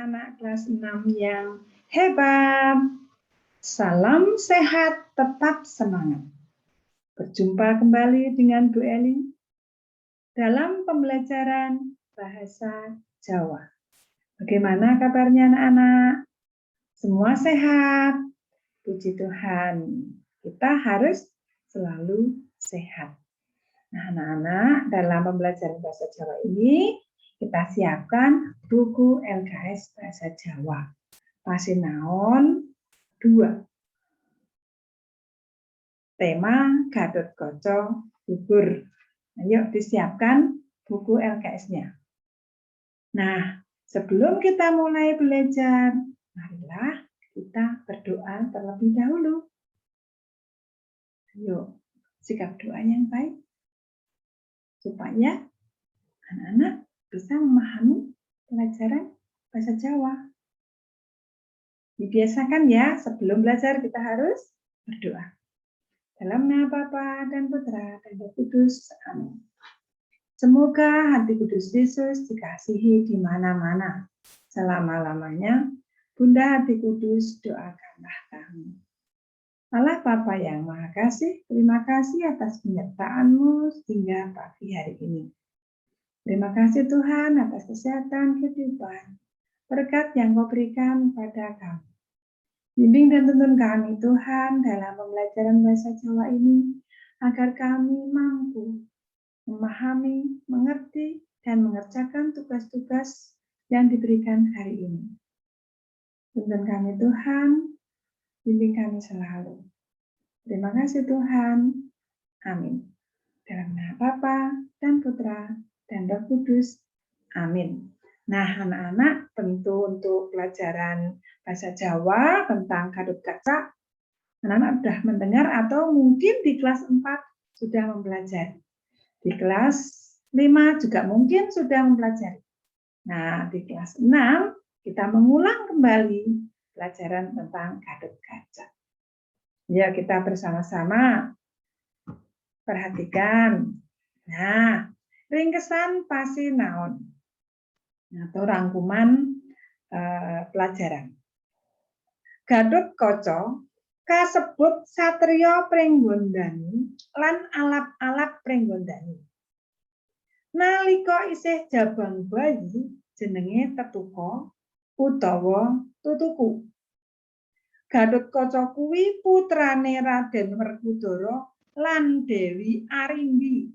anak-anak kelas 6 yang hebat. Salam sehat, tetap semangat. Berjumpa kembali dengan Bu Eli dalam pembelajaran bahasa Jawa. Bagaimana kabarnya anak-anak? Semua sehat? Puji Tuhan, kita harus selalu sehat. Nah, anak-anak, dalam pembelajaran bahasa Jawa ini, kita siapkan buku LKS Bahasa Jawa. Pasinaon 2. Tema Gatotkaca gugur. Ayo disiapkan buku LKS-nya. Nah, sebelum kita mulai belajar, marilah kita berdoa terlebih dahulu. Ayo, sikap doa yang baik supaya anak-anak bisa memahami pelajaran bahasa Jawa. Dibiasakan ya, sebelum belajar kita harus berdoa. Dalam nama Bapa dan Putra dan Roh Kudus. Amin. Semoga hati kudus Yesus dikasihi di mana-mana. Selama-lamanya, Bunda Hati Kudus, doakanlah kami. Allah Bapa yang Maha Kasih, terima kasih atas penyertaan-Mu hingga pagi hari ini. Terima kasih Tuhan atas kesehatan kehidupan, berkat yang Kau berikan kepada kami. Bimbing dan tuntun kami Tuhan dalam pembelajaran bahasa Jawa ini, agar kami mampu memahami, mengerti, dan mengerjakan tugas-tugas yang diberikan hari ini. Tuntun kami Tuhan, bimbing kami selalu. Terima kasih Tuhan. Amin. Dalam nama Bapa dan Putra dan Roh Kudus. Amin. Nah, anak-anak, tentu untuk pelajaran bahasa Jawa tentang Gatotkaca, anak-anak sudah mendengar atau mungkin di kelas 4 sudah mempelajari. Di kelas 5 juga mungkin sudah mempelajari. Nah, di kelas 6 kita mengulang kembali pelajaran tentang Gatotkaca. Ya, kita bersama-sama perhatikan. Nah, ringkesan pasinaon atau rangkuman pelajaran. Gatotkaca kasebut satriya pringgondani lan alap-alap pringgondani. Nalika isih jabang bayi jenenge Tetuka utawa Tutuku. Gatotkaca kuwi putrane Raden Werkudara lan Dewi Arimbi.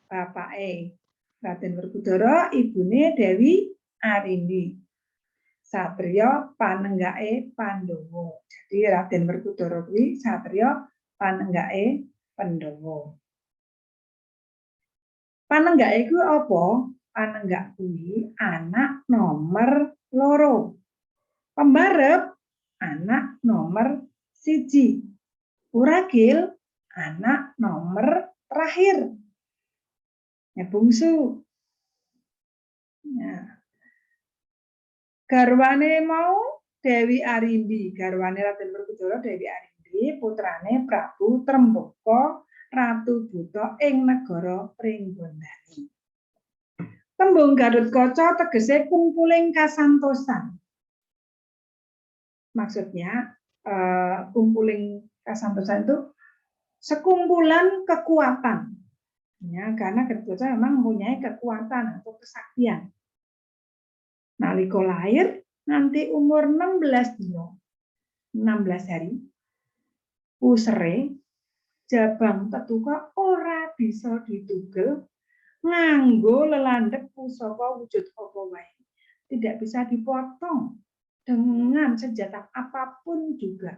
Bapake Raden Werkudara, ibune Dewi Arimbi. Satriya panenggake Pandhawa. Jadi Raden Werkudara kuwi satriya panenggake Pandhawa. Panenggake kuwi apa? Panenggak kuwi anak nomor 2. Pembarep anak nomor 1. Uragil anak nomor terakhir. Ya, bungsu. Nah, garwane mau Dewi Arimbi, garwane Raden Werkudara Dewi Arimbi, putrane Prabu Trembaka Ratu Buta ing negara Pringgondani. Tembung Gatotkaca tegese kumpuling kasantosan. Maksudnya kumpuling kasantosan itu sekumpulan kekuatan. Ya, karena Gatotkaca memang mempunyai kekuatan atau kesaktian. Nalika lahir nanti umur 16 dino, 16 hari, usere jabang Tetuka ora bisa ditugel nganggo lelandep pusaka wujud apa wae. Tidak bisa dipotong dengan senjata apapun juga.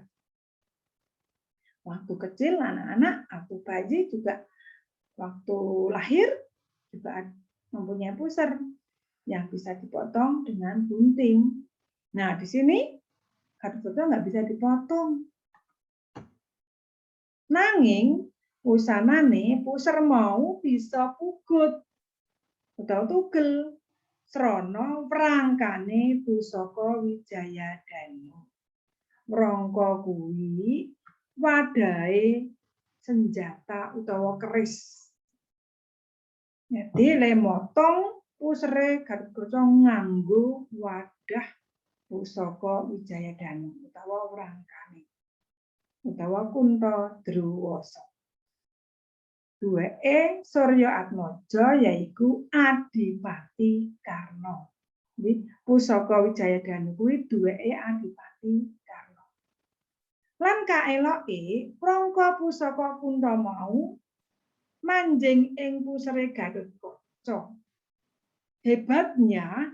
Waktu kecil anak-anak atau bayi juga waktu lahir juga mempunyai pusar yang bisa dipotong dengan gunting. Nah, di sini Gatotkaca nggak bisa dipotong. Nanging usamane pusar mau bisa pugut utawa tugel srana prangkane pusaka Wijayadanu. Mrangka kuwi wadahe senjata utawa keris. Jadi le motong pusere Gatotkaca nganggo wadah Pusaka Wijayadanu utawa Wrangkane utawa Kunto Druwasa. Duweke Surya Atmaja yaiku Adipati Karna. Jadi Pusaka Wijayadanu kuwi duweke Adipati Karna. Lan kaeloke prangka pusaka Kunto mau manjing ing pusere Gatotkaca. Hebatnya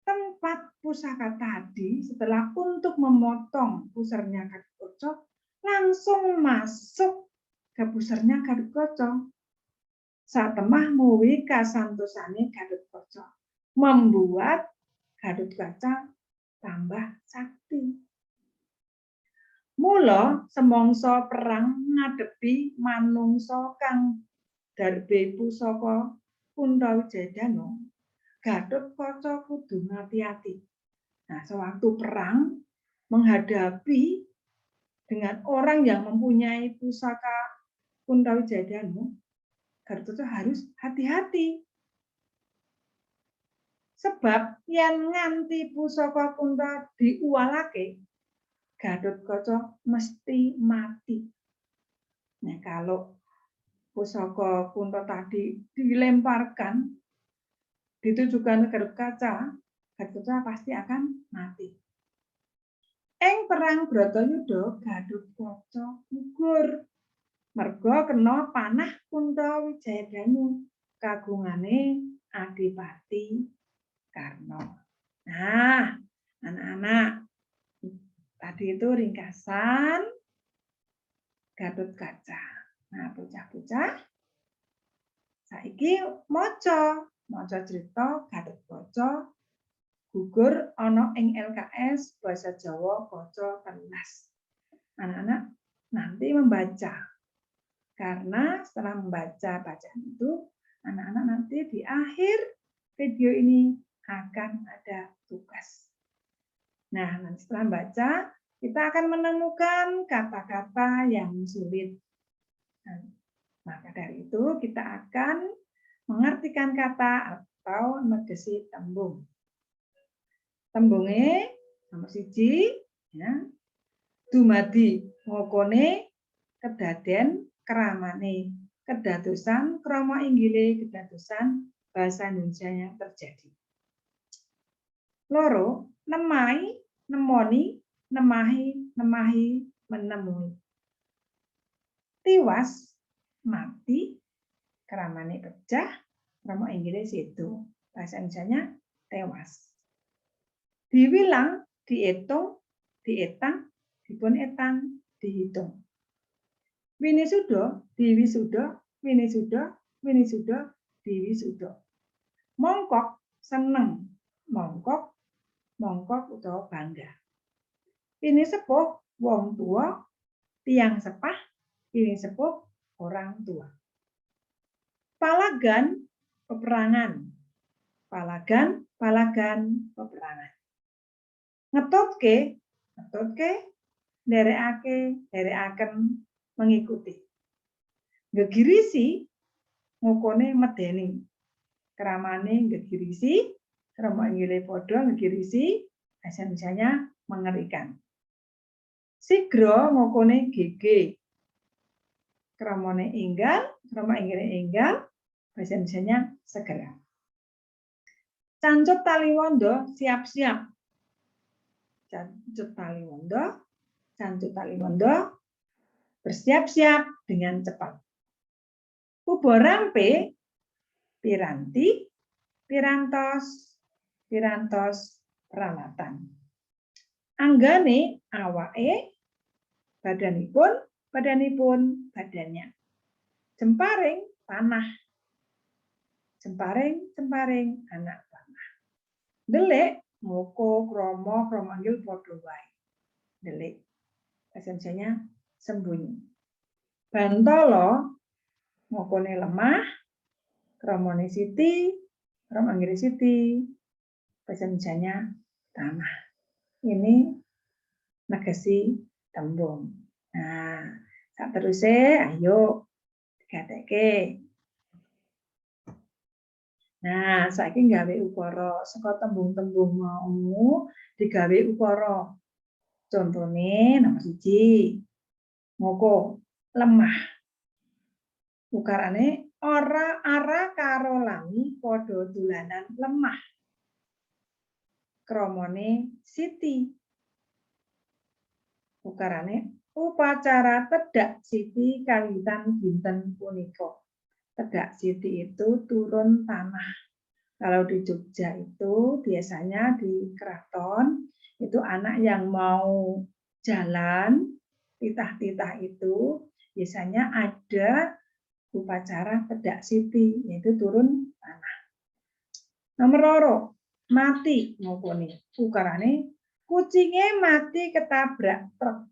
tempat pusaka tadi setelah untuk memotong pusernya Gatotkaca langsung masuk ke pusernya Gatotkaca. Satemah muwi kasantosane Gatotkaca membuat Gatotkaca tambah sakti. Mula semangsa perang ngadepi manungsa kang darbe pusaka Kunto Wijayadanu, Gatotkaca kudu ngati-ati. Nah, sewaktu perang menghadapi dengan orang yang mempunyai pusaka Kunto Wijayadanu, Gatotkaca harus hati-hati. Sebab yen nganti pusaka Kunto diuwalake, Gatotkaca mesti mati. Nah, kalau pusaka Kunto tadi dilemparkan, ditujukan ke Gatotkaca, Gatotkaca pasti akan mati. Ing perang Bratayuda, Gatotkaca gugur. Merga kena panah Kunto Wijayadanu kagungane Adipati Karna. Nah, anak-anak, tadi itu ringkasan Gatotkaca. Nah, bocah-bocah, saiki maca cerita Gatotkaca gugur ana ing LKS Bahasa Jawa Kaca 13. Anak-anak nanti membaca. Karena setelah membaca bacaan itu, anak-anak nanti di akhir video ini akan ada tugas. Nah, nanti setelah membaca, kita akan menemukan kata-kata yang sulit. Nah, maka dari itu kita akan mengartikan kata atau negesi tembung. Tembunge nomor 1 ya. Dumadi ngokone kedaden keramane kedadosan krama inggile kedadosan bahasa Indonesia-nya terjadi. Loro, nemai, nemoni, nemahi, nemahi, menemui. Tiwas, mati, keramane pecah, krama inggile situ. Bahasa Indonesia-nya tewas. Diwilang, diitung, dietang, dipunetang, dihitung. Winisuda, diwisuda, winisuda, winisuda, diwisuda. Mongkok, seneng, mongkok, mongkok utawa bangga. Ini sepuh, wong tua, tiang sepah, ini sepuh, orang tua. Palagan, peperangan. Palagan, palagan, peperangan. Ngetutke, ngetutke, nderekake, nderekaken, mengikuti. Gegirisi, ngukone medeni. Keramane gegirisi, krama inggile padha gegirisi, bahasa Indonesianya mengerikan. Sigra ngukone gege. Kramane enggal, krama inggile enggal, bahasa Indonesianya segera. Cancut taliwondo, siap-siap. Cancut taliwondo, bersiap-siap dengan cepat. Uborampe, piranti, pirantos, pirantos, peralatan. Anggane, awake, badanipun, badanipun, badannya. Jemparing, panah. Jemparing, jemparing, anak panah. Delik, moko, kromo, kromanggil, padha wae. Delik. Bahasa Indonesianya sembunyi. Bantala, ngokone lemah, kramane siti, kramanggile siti, bahasa Indonesianya tanah. Ini negesi tembung. Nah, saterusé ayo digatekke. Nah, saiki gawe ukara saka tembung-tembung mau digawe ukara. Contone nomor 1. Ngoko, lemah. Ukarane ora ara karo lami padha dolanan lemah. Kramane Siti. Ukarane upacara tedak Siti kawitan dinten punika. Tedak Siti itu turun tanah. Kalau di Jogja itu biasanya di keraton itu anak yang mau jalan titah-titah itu biasanya ada upacara tedak Siti, yaitu turun tanah. Nomor 2, mati ngopone. Ukarane kucinge mati ketabrak truk.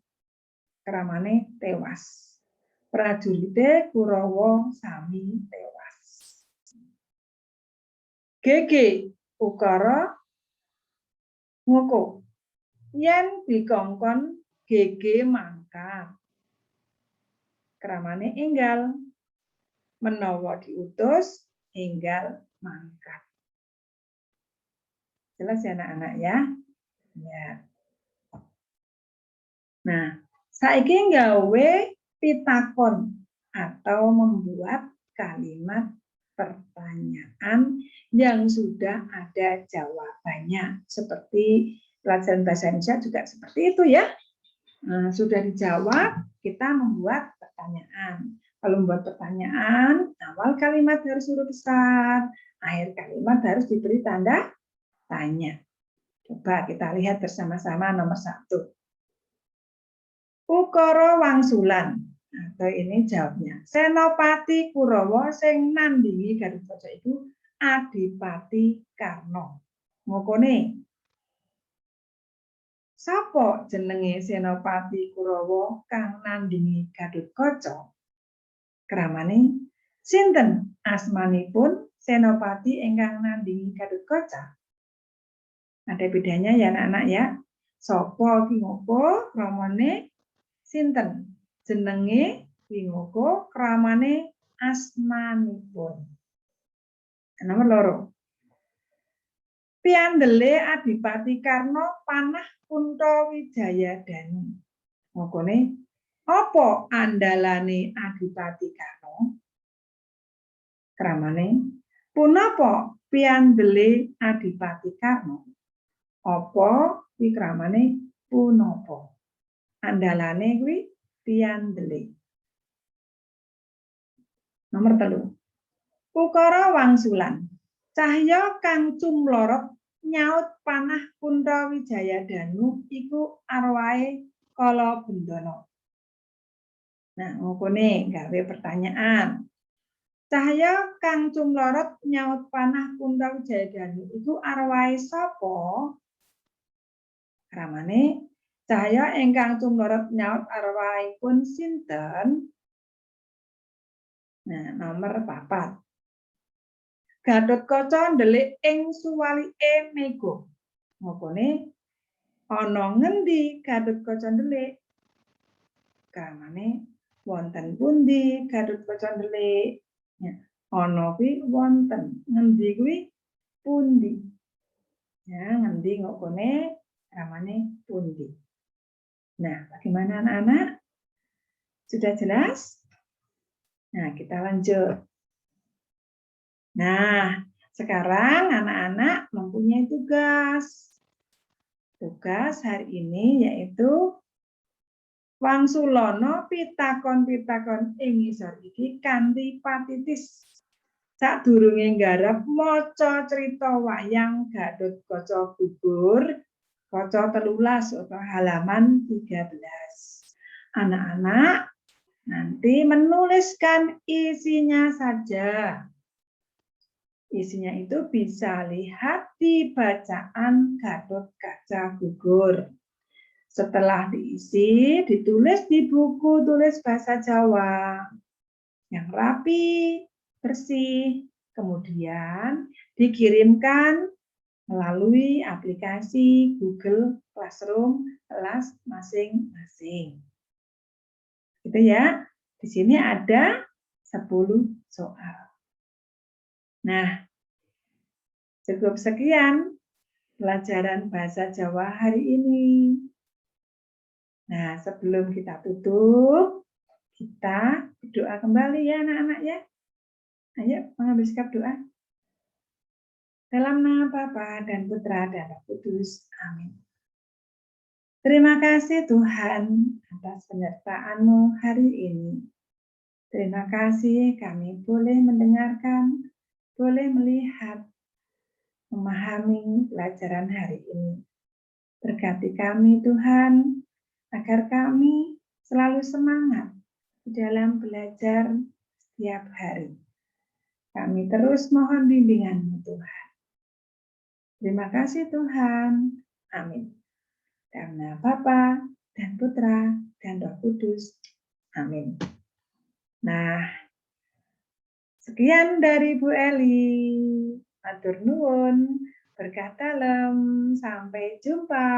Kramane tewas. Prajurite Kurawa sami tewas. Gege ukara ngoko. Yen dikongkon gege mangkat. Kramane enggal. Menawa diutus enggal mangkat. Jelas ya anak-anak ya? Ya. Nah, saiki nggawe pitakon atau membuat kalimat pertanyaan yang sudah ada jawabannya. Seperti pelajaran bahasa Indonesia juga seperti itu ya. Nah, sudah dijawab, kita membuat pertanyaan. Kalau membuat pertanyaan, awal kalimat harus huruf besar, akhir kalimat harus diberi tanda tanya. Coba kita lihat bersama-sama nomor 1. Ukara wangsulan. Atau ini jawabnya. Senopati Kurawa sing nandingi Gatotkaca itu Adipati Karna. Ngokone. Sapa jenenge Senopati Kurawa kang nandingi Gatotkaca? Kramane sinten asmanipun Senopati ingkang nandingi Gatotkaca? Ada bedanya ya anak-anak ya. Sapa ki ngopo, kramane sinten? Jenenge ki ngoko, kramane asmanipun. Nomor 2. Piandele Adipati Karna panah Kuntawijayadanu. Ngokone apa andalane Adipati Karna? Kramane punapa piandele Adipati Karna? Apa kuwi kramane punapa? Andalane kuwi piandele. Nomor 3. Ukara wangsulan. Cahya kang cumlorot nyaut panah Kuntawijayadanu iku arwahe Kala Bendana. Nah, ngokone gawe pertanyaan. Cahya kang cumlorot nyaut panah Kuntawijayadanu iku arwahe sapa? Kramane cahya ingkang cumlorot nyaut arwahipun sinten? Nah, nomor 4. Gatotkaca ndelik ing suwalike mega. Ngopone ana ngendi Gatotkaca ndelik? Kramane wonten pundi Gatotkaca ndelik? Ya, ana kuwi wonten. Ngendi kuwi pundi? Ya, ngendi ngopone kramane pundi. Nah, bagaimana anak-anak? Sudah jelas? Nah, kita lanjut. Nah, sekarang anak-anak mempunyai tugas. Tugas hari ini yaitu wangsulana pitakon-pitakon ing ngisor iki kanthi patitis. Sadurunge nggarap maca crita wayang Gatotkaca gugur, kaca 13 atau halaman 13. Anak-anak nanti menuliskan isinya saja. Isinya itu bisa lihat di bacaan Gatotkaca gugur. Setelah diisi, ditulis di buku tulis bahasa Jawa yang rapi, bersih, kemudian dikirimkan melalui aplikasi Google Classroom kelas masing-masing. Gitu ya. Di sini ada 10 soal. Nah, Cukup sekian pelajaran bahasa Jawa hari ini. Nah, sebelum kita tutup, kita berdoa kembali ya anak-anak ya. Ayo mengambil sikap doa. Dalam nama Bapa dan Putra dan Roh Kudus. Amin. Terima kasih Tuhan atas penyertaan-Mu hari ini. Terima kasih kami boleh mendengarkan, boleh melihat, memahami pelajaran hari ini. Berkati kami Tuhan, agar kami selalu semangat di dalam belajar setiap hari. Kami terus mohon bimbingan-Mu Tuhan. Terima kasih Tuhan. Amin. Karena Bapa dan Putra dan Roh Kudus. Amin. Nah, sekian dari Bu Eli. Matur nuwun, berkah dalem, sampai jumpa.